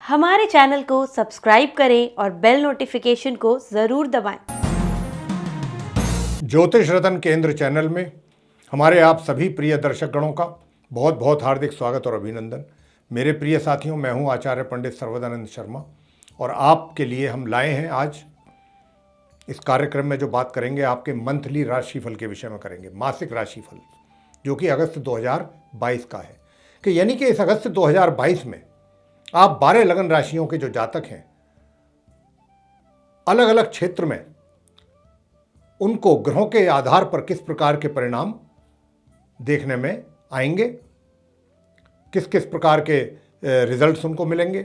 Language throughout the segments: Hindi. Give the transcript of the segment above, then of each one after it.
हमारे चैनल को सब्सक्राइब करें और बेल नोटिफिकेशन को ज़रूर दबाएं। ज्योतिष रत्न केंद्र चैनल में हमारे आप सभी प्रिय दर्शक गणों का बहुत बहुत हार्दिक स्वागत और अभिनंदन। मेरे प्रिय साथियों, मैं हूं आचार्य पंडित सर्वदानंद शर्मा और आपके लिए हम लाए हैं आज इस कार्यक्रम में जो बात करेंगे आपके मंथली राशिफल के विषय में करेंगे, मासिक राशिफल, जो कि अगस्त 2022 का है। कि यानी कि इस अगस्त 2022 में आप 12 लगन राशियों के जो जातक हैं, अलग अलग क्षेत्र में उनको ग्रहों के आधार पर किस प्रकार के परिणाम देखने में आएंगे, किस किस प्रकार के रिजल्ट्स उनको मिलेंगे,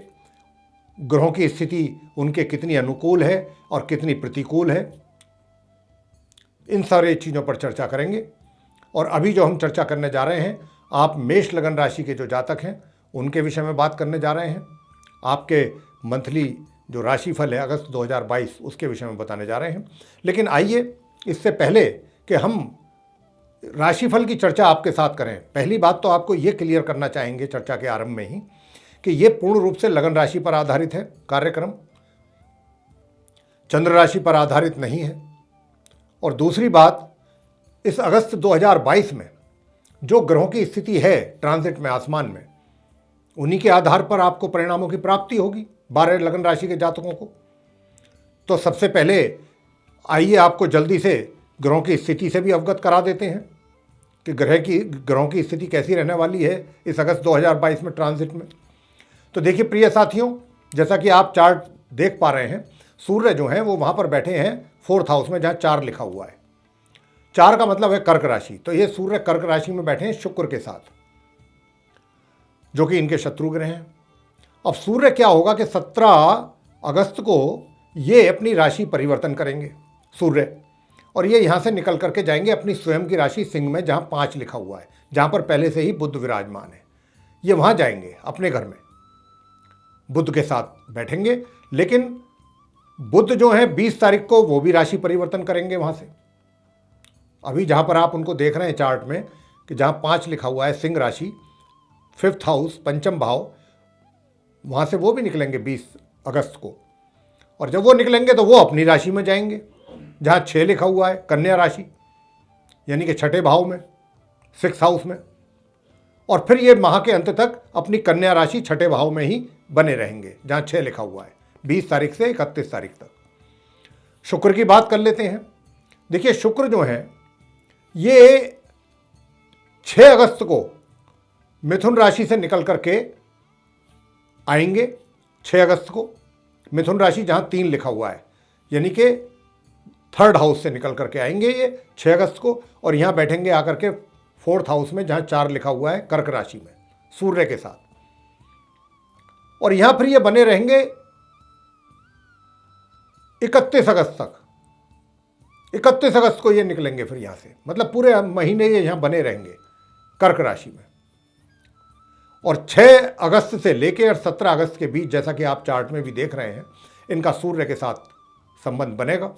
ग्रहों की स्थिति उनके कितनी अनुकूल है और कितनी प्रतिकूल है, इन सारे चीज़ों पर चर्चा करेंगे। और अभी जो हम चर्चा करने जा रहे हैं, आप मेष लगन राशि के जो जातक हैं उनके विषय में बात करने जा रहे हैं। आपके मंथली जो राशिफल है अगस्त 2022 उसके विषय में बताने जा रहे हैं। लेकिन आइए, इससे पहले कि हम राशिफल की चर्चा आपके साथ करें, पहली बात तो आपको ये क्लियर करना चाहेंगे चर्चा के आरंभ में ही कि ये पूर्ण रूप से लगन राशि पर आधारित है कार्यक्रम, चंद्र राशि पर आधारित नहीं है। और दूसरी बात, इस अगस्त 2022 में जो ग्रहों की स्थिति है ट्रांजिट में आसमान में, उन्हीं के आधार पर आपको परिणामों की प्राप्ति होगी 12 लगन राशि के जातकों को। तो सबसे पहले आइए आपको जल्दी से ग्रहों की स्थिति से भी अवगत करा देते हैं कि ग्रहों की स्थिति कैसी रहने वाली है इस अगस्त 2022 में ट्रांजिट में। तो देखिए प्रिय साथियों, जैसा कि आप चार्ट देख पा रहे हैं, सूर्य जो हैं वो वहाँ पर बैठे हैं 4th हाउस में, जहाँ 4 लिखा हुआ है। 4 का मतलब है कर्क राशि। तो ये सूर्य कर्क राशि में बैठे हैं शुक्र के साथ, जो कि इनके शत्रु ग्रह हैं। अब सूर्य क्या होगा कि 17 अगस्त को ये अपनी राशि परिवर्तन करेंगे सूर्य, और ये यहाँ से निकल करके जाएंगे अपनी स्वयं की राशि सिंह में, जहाँ 5 लिखा हुआ है, जहाँ पर पहले से ही बुध विराजमान है। ये वहाँ जाएंगे अपने घर में, बुध के साथ बैठेंगे। लेकिन बुध जो है 20 तारीख को वो भी राशि परिवर्तन करेंगे वहाँ से। अभी जहाँ पर आप उनको देख रहे हैं चार्ट में कि जहाँ 5 लिखा हुआ है सिंह राशि, 5th हाउस, पंचम भाव, वहाँ से वो भी निकलेंगे 20 अगस्त को। और जब वो निकलेंगे तो वो अपनी राशि में जाएंगे जहाँ 6 लिखा हुआ है कन्या राशि, यानी कि 6ठे भाव में, 6th हाउस में। और फिर ये माह के अंत तक अपनी कन्या राशि 6ठे भाव में ही बने रहेंगे जहाँ 6 लिखा हुआ है, 20 तारीख से 31 तारीख तक। शुक्र की बात कर लेते हैं। देखिए शुक्र जो है ये 6 अगस्त को मिथुन राशि से निकल करके आएंगे। 6 अगस्त को मिथुन राशि जहाँ 3 लिखा हुआ है, यानी कि 3rd हाउस से निकल करके आएंगे ये 6 अगस्त को, और यहाँ बैठेंगे आकर के 4th हाउस में जहाँ 4 लिखा हुआ है कर्क राशि में सूर्य के साथ। और यहाँ फिर ये बने रहेंगे 31 अगस्त तक। 31 अगस्त को ये निकलेंगे फिर यहाँ से, मतलब पूरे महीने ये यहाँ बने रहेंगे कर्क राशि में। और 6 अगस्त से लेकर और 17 अगस्त के बीच, जैसा कि आप चार्ट में भी देख रहे हैं, इनका सूर्य के साथ संबंध बनेगा।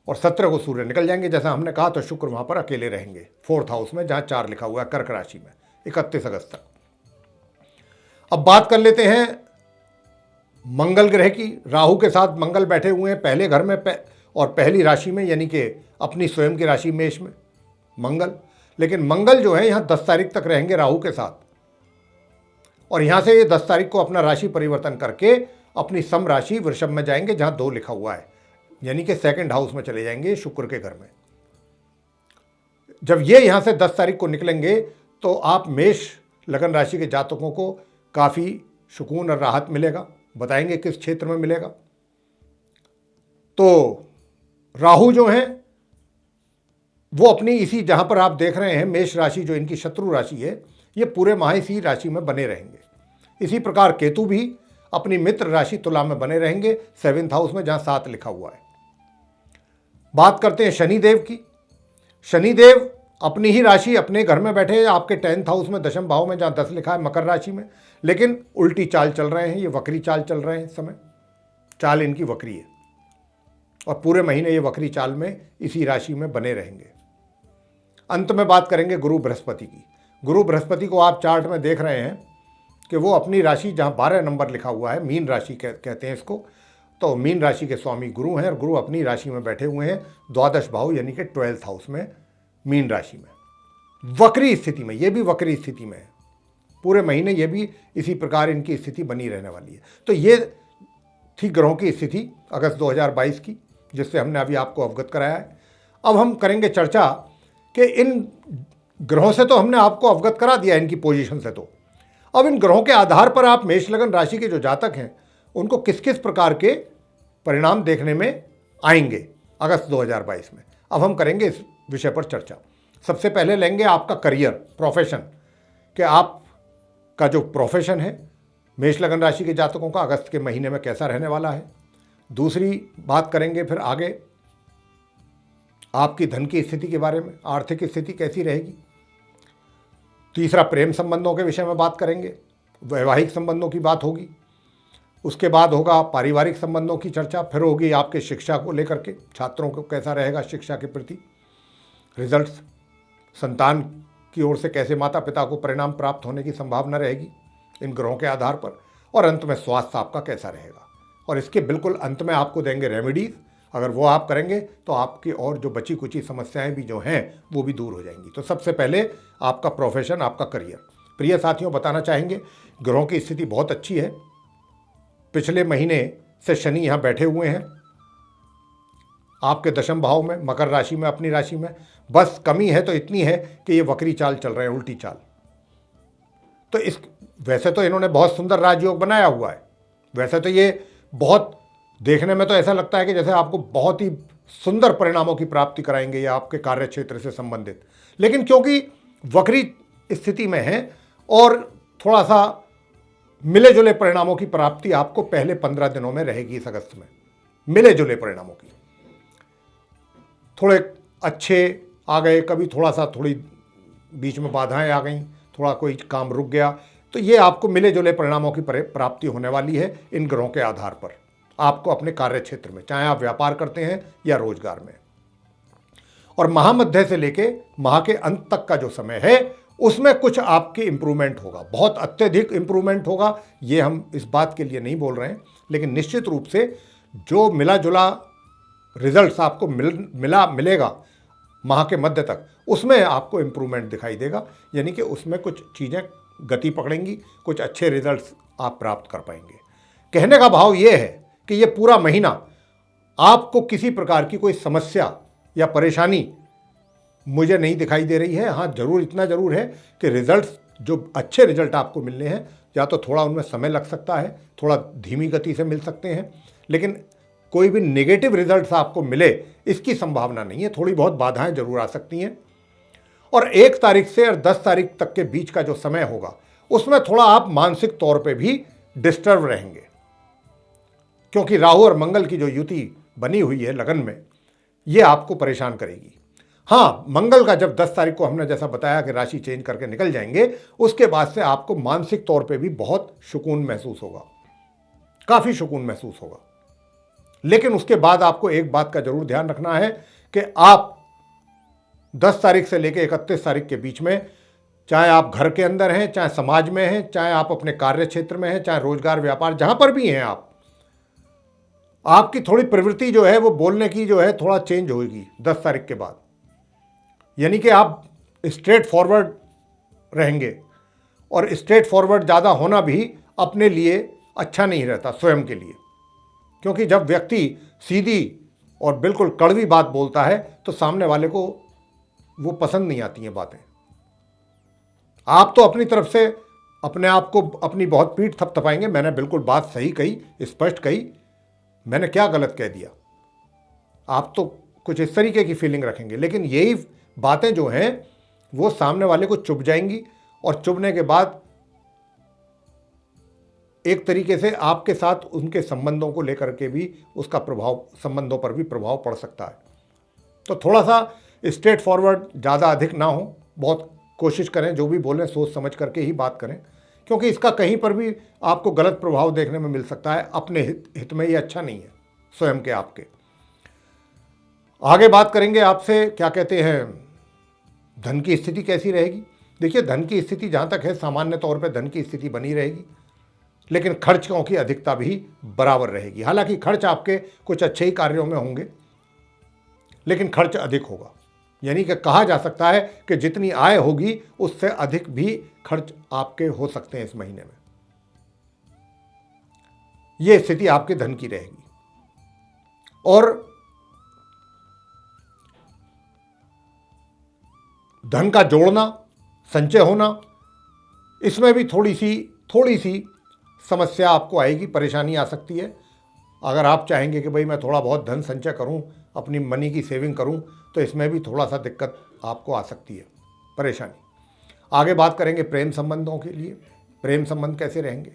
और 17 को सूर्य निकल जाएंगे, जैसा हमने कहा, तो शुक्र वहाँ पर अकेले रहेंगे 4th हाउस में जहाँ 4 लिखा हुआ है कर्क राशि में 31 अगस्त तक। अब बात कर लेते हैं मंगल ग्रह की। राहु के साथ मंगल बैठे हुए हैं पहले घर में और पहली राशि में, यानी कि अपनी स्वयं की राशि मेष में मंगल। लेकिन मंगल जो है यहाँ 10 तारीख तक रहेंगे राहु के साथ, और यहाँ से ये 10 तारीख को अपना राशि परिवर्तन करके अपनी सम राशि वृषभ में जाएंगे जहाँ 2 लिखा हुआ है, यानी कि 2nd हाउस में चले जाएंगे शुक्र के घर में। जब ये यहाँ से 10 तारीख को निकलेंगे तो आप मेष लगन राशि के जातकों को काफ़ी सुकून और राहत मिलेगा। बताएंगे किस क्षेत्र में मिलेगा। तो राहु जो हैं वो अपनी इसी, जहाँ पर आप देख रहे हैं मेष राशि जो इनकी शत्रु राशि है, ये पूरे माह इसी राशि में बने रहेंगे। इसी प्रकार केतु भी अपनी मित्र राशि तुला में बने रहेंगे 7th हाउस में जहाँ 7 लिखा हुआ है। बात करते हैं शनिदेव की। शनिदेव अपनी ही राशि अपने घर में बैठे हैं आपके 10th हाउस में, दशम भाव में, जहाँ 10 लिखा है मकर राशि में, लेकिन उल्टी चाल चल रहे हैं, ये वक्री चाल चल रहे हैं। इस समय चाल इनकी वक्री है और पूरे महीने ये वक्री चाल में इसी राशि में बने रहेंगे। अंत में बात करेंगे गुरु बृहस्पति की। गुरु बृहस्पति को आप चार्ट में देख रहे हैं कि वो अपनी राशि, जहाँ 12 नंबर लिखा हुआ है, मीन राशि कहते हैं इसको, तो मीन राशि के स्वामी गुरु हैं और गुरु अपनी राशि में बैठे हुए हैं द्वादश भाव यानी कि 12th हाउस में, मीन राशि में, वक्री स्थिति में। ये भी वक्री स्थिति में है पूरे महीने, ये भी इसी प्रकार इनकी स्थिति बनी रहने वाली है। तो ये थी ग्रहों की स्थिति अगस्त 2022 की, जिससे हमने अभी आपको अवगत कराया है। अब हम करेंगे चर्चा कि इन ग्रहों से तो हमने आपको अवगत करा दिया, इनकी पोजीशन से। तो अब इन ग्रहों के आधार पर आप मेष लगन राशि के जो जातक हैं उनको किस किस प्रकार के परिणाम देखने में आएंगे अगस्त 2022 में, अब हम करेंगे इस विषय पर चर्चा। सबसे पहले लेंगे आपका करियर, प्रोफेशन, कि आपका जो प्रोफेशन है मेष लगन राशि के जातकों का अगस्त के महीने में कैसा रहने वाला है। दूसरी बात करेंगे फिर आगे आपकी धन की स्थिति के बारे में, आर्थिक स्थिति कैसी रहेगी। तीसरा प्रेम संबंधों के विषय में बात करेंगे, वैवाहिक संबंधों की बात होगी। उसके बाद होगा पारिवारिक संबंधों की चर्चा, फिर होगी आपके शिक्षा को लेकर के, छात्रों को कैसा रहेगा शिक्षा के प्रति रिजल्ट्स, संतान की ओर से कैसे माता पिता को परिणाम प्राप्त होने की संभावना रहेगी इन ग्रहों के आधार पर, और अंत में स्वास्थ्य आपका कैसा रहेगा। और इसके बिल्कुल अंत में आपको देंगे रेमेडीज, अगर वो आप करेंगे तो आपकी और जो बची कुची समस्याएं भी जो हैं वो भी दूर हो जाएंगी। तो सबसे पहले आपका प्रोफेशन, आपका करियर। प्रिय साथियों, बताना चाहेंगे ग्रहों की स्थिति बहुत अच्छी है। पिछले महीने से शनि यहाँ बैठे हुए हैं आपके दशम भाव में, मकर राशि में, अपनी राशि में। बस कमी है तो इतनी है कि ये वक्री चाल चल रहे हैं, उल्टी चाल। तो इस वैसे तो इन्होंने बहुत सुंदर राजयोग बनाया हुआ है, वैसे तो ये बहुत देखने में तो ऐसा लगता है कि जैसे आपको बहुत ही सुंदर परिणामों की प्राप्ति कराएंगे या आपके कार्य क्षेत्र से संबंधित, लेकिन क्योंकि वक्री स्थिति में है और थोड़ा सा मिले जुले परिणामों की प्राप्ति आपको पहले 15 दिनों में रहेगी इस अगस्त में। मिले जुले परिणामों की, थोड़े अच्छे आ गए, कभी थोड़ा सा थोड़ी बीच में बाधाएं आ गई, थोड़ा कोई काम रुक गया, तो ये आपको मिले जुले परिणामों की प्राप्ति होने वाली है इन ग्रहों के आधार पर आपको अपने कार्य क्षेत्र में, चाहे आप व्यापार करते हैं या रोजगार में। और महामध्य से लेके माह के अंत तक का जो समय है उसमें कुछ आपकी इंप्रूवमेंट होगा, बहुत अत्यधिक इंप्रूवमेंट होगा, ये हम इस बात के लिए नहीं बोल रहे हैं, लेकिन निश्चित रूप से जो मिला जुला रिजल्ट्स आपको मिलेगा माह के मध्य तक, उसमें आपको इंप्रूवमेंट दिखाई देगा, यानी कि उसमें कुछ चीज़ें गति पकड़ेंगी, कुछ अच्छे रिजल्ट्स आप प्राप्त कर पाएंगे। कहने का भाव ये है कि ये पूरा महीना आपको किसी प्रकार की कोई समस्या या परेशानी मुझे नहीं दिखाई दे रही है। हाँ, जरूर इतना जरूर है कि रिजल्ट्स, जो अच्छे रिजल्ट आपको मिलने हैं, या तो थोड़ा उनमें समय लग सकता है, थोड़ा धीमी गति से मिल सकते हैं, लेकिन कोई भी नेगेटिव रिजल्ट्स आपको मिले इसकी संभावना नहीं है। थोड़ी बहुत बाधाएं जरूर आ सकती हैं। और 1 तारीख से और 10 तारीख तक के बीच का जो समय होगा उसमें थोड़ा आप मानसिक तौर पे भी डिस्टर्ब रहेंगे, क्योंकि राहु और मंगल की जो युति बनी हुई है लगन में, ये आपको परेशान करेगी। हाँ, मंगल का जब 10 तारीख को हमने जैसा बताया कि राशि चेंज करके निकल जाएंगे, उसके बाद से आपको मानसिक तौर पे भी बहुत सुकून महसूस होगा, काफ़ी सुकून महसूस होगा। लेकिन उसके बाद आपको एक बात का जरूर ध्यान रखना है कि आप 10 तारीख से लेकर 31 तारीख के बीच में, चाहे आप घर के अंदर हैं, चाहे समाज में हैं, चाहे आप अपने कार्य क्षेत्र में हैं, चाहे रोजगार व्यापार जहां पर भी हैं, आपकी थोड़ी प्रवृत्ति जो है वो बोलने की जो है थोड़ा चेंज होगी 10 तारीख के बाद। यानी कि आप स्ट्रेट फॉरवर्ड रहेंगे, और स्ट्रेट फॉरवर्ड ज़्यादा होना भी अपने लिए अच्छा नहीं रहता, स्वयं के लिए, क्योंकि जब व्यक्ति सीधी और बिल्कुल कड़वी बात बोलता है तो सामने वाले को वो पसंद नहीं आती हैं बातें। आप तो अपनी तरफ से अपने आप को अपनी बहुत पीठ थपथपाएंगे, मैंने बिल्कुल बात सही कही, स्पष्ट कही, मैंने क्या गलत कह दिया, आप तो कुछ इस तरीके की फीलिंग रखेंगे। लेकिन यही बातें जो हैं वो सामने वाले को चुभ जाएंगी, और चुभने के बाद एक तरीके से आपके साथ उनके संबंधों को लेकर के भी उसका प्रभाव, संबंधों पर भी प्रभाव पड़ सकता है। तो थोड़ा सा स्ट्रेट फॉरवर्ड, ज़्यादा अधिक ना हो, बहुत कोशिश करें जो भी बोलें सोच समझ करके ही बात करें, क्योंकि इसका कहीं पर भी आपको गलत प्रभाव देखने में मिल सकता है। अपने हित में ये अच्छा नहीं है स्वयं के आपके। आगे बात करेंगे आपसे, क्या कहते हैं, धन की स्थिति कैसी रहेगी। देखिए, धन की स्थिति जहाँ तक है सामान्य तौर पे धन की स्थिति बनी रहेगी, लेकिन खर्चों की अधिकता भी बराबर रहेगी। हालांकि खर्च आपके कुछ अच्छे ही कार्यों में होंगे, लेकिन खर्च अधिक होगा। यानी कि कहा जा सकता है कि जितनी आय होगी उससे अधिक भी खर्च आपके हो सकते हैं इस महीने में। यह स्थिति आपके धन की रहेगी। और धन का जोड़ना, संचय होना, इसमें भी थोड़ी सी समस्या आपको आएगी, परेशानी आ सकती है। अगर आप चाहेंगे कि भाई मैं थोड़ा बहुत धन संचय करूं, अपनी मनी की सेविंग करूं, तो इसमें भी थोड़ा सा दिक्कत आपको आ सकती है, परेशानी। आगे बात करेंगे प्रेम संबंधों के लिए। प्रेम संबंध कैसे रहेंगे?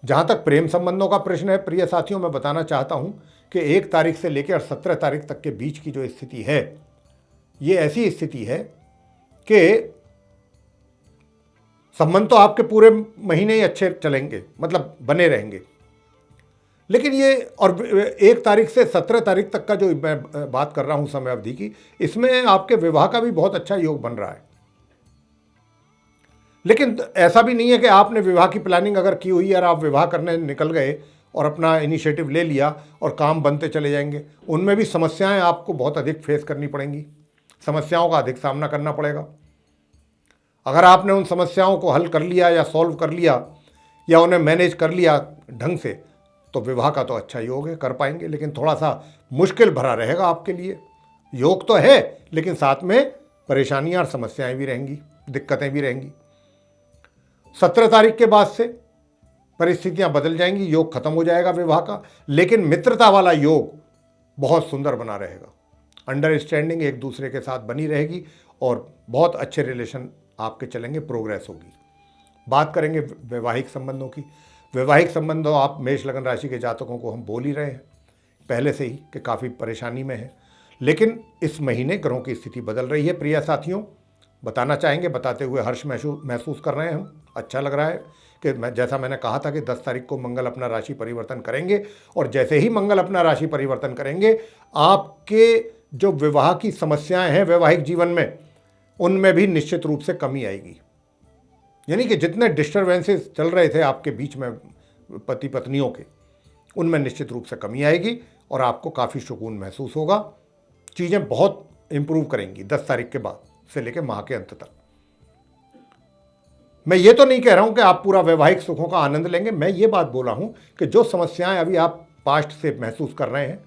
जहां तक प्रेम संबंधों का प्रश्न है प्रिय साथियों, मैं बताना चाहता हूं कि 1 तारीख से लेकर 17 तारीख तक के बीच की जो स्थिति है, ये ऐसी स्थिति है कि संबंध तो आपके पूरे महीने ही अच्छे चलेंगे, मतलब बने रहेंगे। लेकिन ये, और 1 तारीख से 17 तारीख तक का जो मैं बात कर रहा हूं समय अवधि की, इसमें आपके विवाह का भी बहुत अच्छा योग बन रहा है। लेकिन ऐसा भी नहीं है कि आपने विवाह की प्लानिंग अगर की हुई और आप विवाह करने निकल गए और अपना इनिशिएटिव ले लिया और काम बनते चले जाएंगे। उनमें भी समस्याएं आपको बहुत अधिक फेस करनी पड़ेंगी, समस्याओं का अधिक सामना करना पड़ेगा। अगर आपने उन समस्याओं को हल कर लिया या सॉल्व कर लिया या उन्हें मैनेज कर लिया ढंग से, तो विवाह का तो अच्छा योग है, कर पाएंगे। लेकिन थोड़ा सा मुश्किल भरा रहेगा आपके लिए। योग तो है, लेकिन साथ में परेशानियां और समस्याएं भी रहेंगी, दिक्कतें भी रहेंगी। 17 तारीख के बाद से परिस्थितियां बदल जाएंगी, योग खत्म हो जाएगा विवाह का, लेकिन मित्रता वाला योग बहुत सुंदर बना रहेगा। अंडरस्टैंडिंग एक दूसरे के साथ बनी रहेगी और बहुत अच्छे रिलेशन आपके चलेंगे, प्रोग्रेस होगी। बात करेंगे वैवाहिक संबंधों की। वैवाहिक संबंधों, आप मेष लगन राशि के जातकों को हम बोल ही रहे हैं पहले से ही कि काफ़ी परेशानी में है, लेकिन इस महीने ग्रहों की स्थिति बदल रही है प्रिय साथियों। बताना चाहेंगे, बताते हुए हर्ष महसूस कर रहे हैं हम। अच्छा लग रहा है कि जैसा मैंने कहा था कि 10 तारीख को मंगल अपना राशि परिवर्तन करेंगे, और जैसे ही मंगल अपना राशि परिवर्तन करेंगे, आपके जो विवाह की समस्याएं हैं वैवाहिक जीवन में, उनमें भी निश्चित रूप से कमी आएगी। यानी कि जितने डिस्टर्बेंसेस चल रहे थे आपके बीच में पति पत्नियों के, उनमें निश्चित रूप से कमी आएगी और आपको काफ़ी सुकून महसूस होगा। चीज़ें बहुत इंप्रूव करेंगी 10 तारीख के बाद से लेकर माह के अंत तक। मैं ये तो नहीं कह रहा हूं कि आप पूरा वैवाहिक सुखों का आनंद लेंगे। मैं ये बात बोला हूं कि जो समस्याएं अभी आप पास्ट से महसूस कर रहे हैं,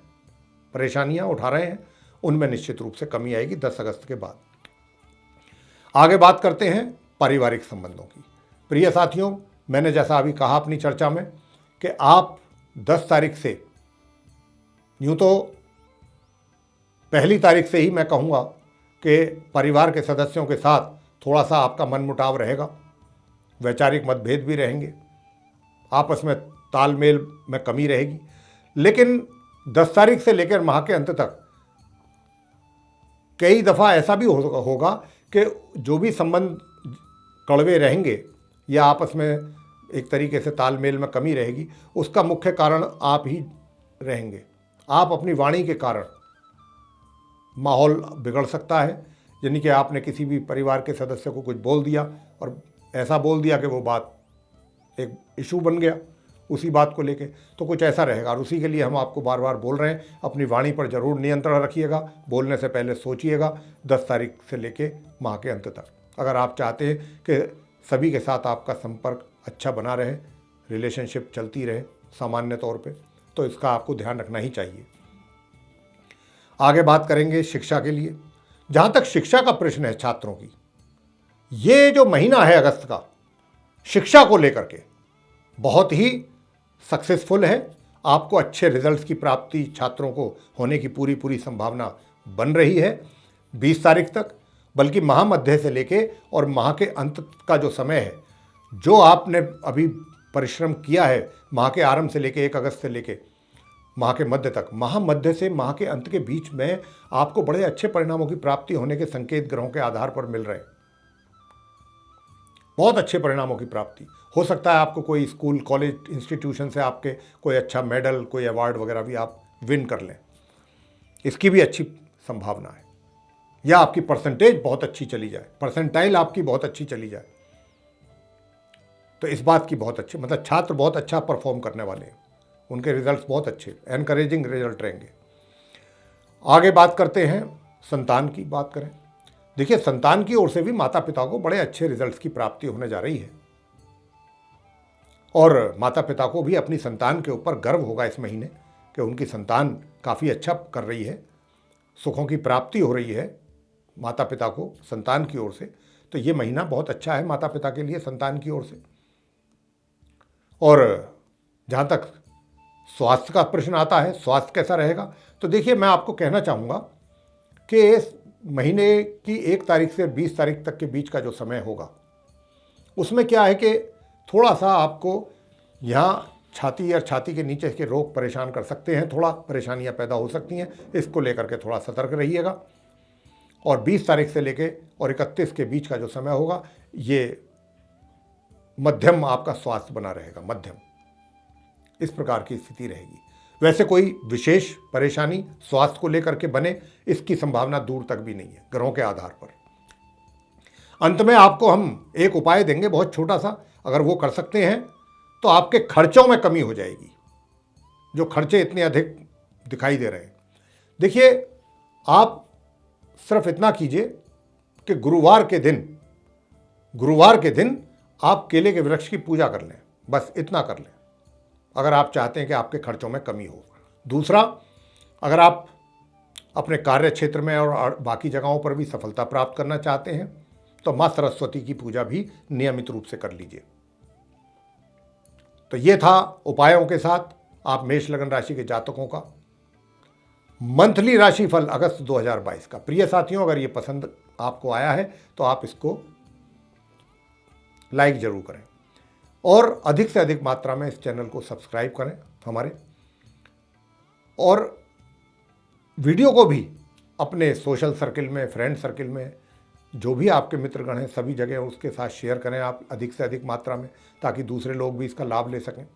परेशानियां उठा रहे हैं, उनमें निश्चित रूप से कमी आएगी 10 अगस्त के बाद। आगे बात करते हैं पारिवारिक संबंधों की। प्रिय साथियों, मैंने जैसा अभी कहा अपनी चर्चा में कि आप 10 तारीख से, यूं तो 1 तारीख से ही मैं कहूँगा कि परिवार के सदस्यों के साथ थोड़ा सा आपका मनमुटाव रहेगा, वैचारिक मतभेद भी रहेंगे, आपस में तालमेल में कमी रहेगी। लेकिन 10 तारीख से लेकर माह के अंत तक कई दफ़ा ऐसा भी होगा कि जो भी संबंध कड़वे रहेंगे या आपस में एक तरीके से तालमेल में कमी रहेगी, उसका मुख्य कारण आप ही रहेंगे। आप अपनी वाणी के कारण माहौल बिगड़ सकता है। यानी कि आपने किसी भी परिवार के सदस्य को कुछ बोल दिया और ऐसा बोल दिया कि वो बात एक इशू बन गया उसी बात को लेके, तो कुछ ऐसा रहेगा। और उसी के लिए हम आपको बार बार बोल रहे हैं, अपनी वाणी पर जरूर नियंत्रण रखिएगा, बोलने से पहले सोचिएगा 10 तारीख से लेके माह के अंत तक। अगर आप चाहते हैं कि सभी के साथ आपका संपर्क अच्छा बना रहे, रिलेशनशिप चलती रहे सामान्य तौर पे, तो इसका आपको ध्यान रखना ही चाहिए। आगे बात करेंगे शिक्षा के लिए। जहाँ तक शिक्षा का प्रश्न है छात्रों की, ये जो महीना है अगस्त का, शिक्षा को लेकर के बहुत ही सक्सेसफुल है। आपको अच्छे रिजल्ट्स की प्राप्ति छात्रों को होने की पूरी संभावना बन रही है 20 तारीख तक। बल्कि माह मध्य से लेके और माह के अंत का जो समय है, जो आपने अभी परिश्रम किया है माह के आरंभ से लेके 1 अगस्त से लेके माह के मध्य तक, माह मध्य से माह के अंत के बीच में आपको बड़े अच्छे परिणामों की प्राप्ति होने के संकेत ग्रहों के आधार पर मिल रहे हैं। बहुत अच्छे परिणामों की प्राप्ति हो सकता है। आपको कोई स्कूल, कॉलेज, इंस्टीट्यूशन से आपके कोई अच्छा मेडल, कोई अवार्ड वगैरह भी आप विन कर लें, इसकी भी अच्छी संभावना है। या आपकी परसेंटेज बहुत अच्छी चली जाए, परसेंटाइल आपकी बहुत अच्छी चली जाए, तो इस बात की बहुत अच्छी, मतलब छात्र बहुत अच्छा परफॉर्म करने वाले हैं, उनके रिजल्ट्स बहुत अच्छे, एनकरेजिंग रिजल्ट रहेंगे। आगे बात करते हैं, संतान की बात करें। देखिए, संतान की ओर से भी माता पिता को बड़े अच्छे रिजल्ट्स की प्राप्ति होने जा रही है, और माता पिता को भी अपनी संतान के ऊपर गर्व होगा इस महीने कि उनकी संतान काफ़ी अच्छा कर रही है, सुखों की प्राप्ति हो रही है माता पिता को संतान की ओर से। तो ये महीना बहुत अच्छा है माता पिता के लिए संतान की ओर से। और जहाँ तक स्वास्थ्य का प्रश्न आता है, स्वास्थ्य कैसा रहेगा, तो देखिए, मैं आपको कहना चाहूँगा कि इस महीने की 1 तारीख से 20 तारीख तक के बीच का जो समय होगा, उसमें क्या है कि थोड़ा सा आपको यहाँ छाती और छाती के नीचे के रोग परेशान कर सकते हैं, थोड़ा परेशानियाँ पैदा हो सकती हैं, इसको लेकर के थोड़ा सतर्क रहिएगा। और 20 तारीख से लेके और 31 के बीच का जो समय होगा, ये मध्यम आपका स्वास्थ्य बना रहेगा, मध्यम, इस प्रकार की स्थिति रहेगी। वैसे कोई विशेष परेशानी स्वास्थ्य को लेकर के बने, इसकी संभावना दूर तक भी नहीं है ग्रहों के आधार पर। अंत में आपको हम एक उपाय देंगे, बहुत छोटा सा, अगर वो कर सकते हैं तो आपके खर्चों में कमी हो जाएगी, जो खर्चे इतने अधिक दिखाई दे रहे हैं। देखिए, आप सिर्फ इतना कीजिए कि गुरुवार के दिन आप केले के वृक्ष की पूजा कर लें, बस इतना कर लें, अगर आप चाहते हैं कि आपके खर्चों में कमी हो। दूसरा, अगर आप अपने कार्य क्षेत्र में और बाकी जगहों पर भी सफलता प्राप्त करना चाहते हैं तो माँ सरस्वती की पूजा भी नियमित रूप से कर लीजिए। तो ये था उपायों के साथ आप मेष लगन राशि के जातकों का मंथली राशिफल अगस्त 2022 का। प्रिय साथियों, अगर ये पसंद आपको आया है तो आप इसको लाइक जरूर करें और अधिक से अधिक मात्रा में इस चैनल को सब्सक्राइब करें हमारे, और वीडियो को भी अपने सोशल सर्किल में, फ्रेंड सर्किल में, जो भी आपके मित्रगण हैं सभी जगह उसके साथ शेयर करें आप अधिक से अधिक मात्रा में, ताकि दूसरे लोग भी इसका लाभ ले सकें।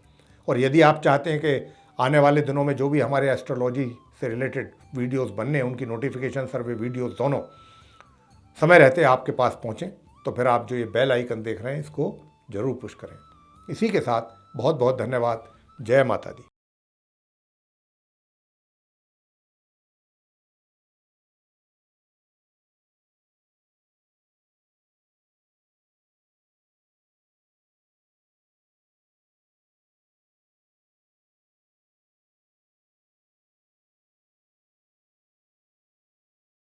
और यदि आप चाहते हैं कि आने वाले दिनों में जो भी हमारे एस्ट्रोलॉजी से रिलेटेड वीडियोस बनने, उनकी नोटिफिकेशन, सर्वे वीडियोस दोनों समय रहते आपके पास पहुँचें, तो फिर आप जो ये बेल आइकन देख रहे हैं इसको जरूर पुश करें। इसी के साथ बहुत बहुत धन्यवाद। जय माता दी।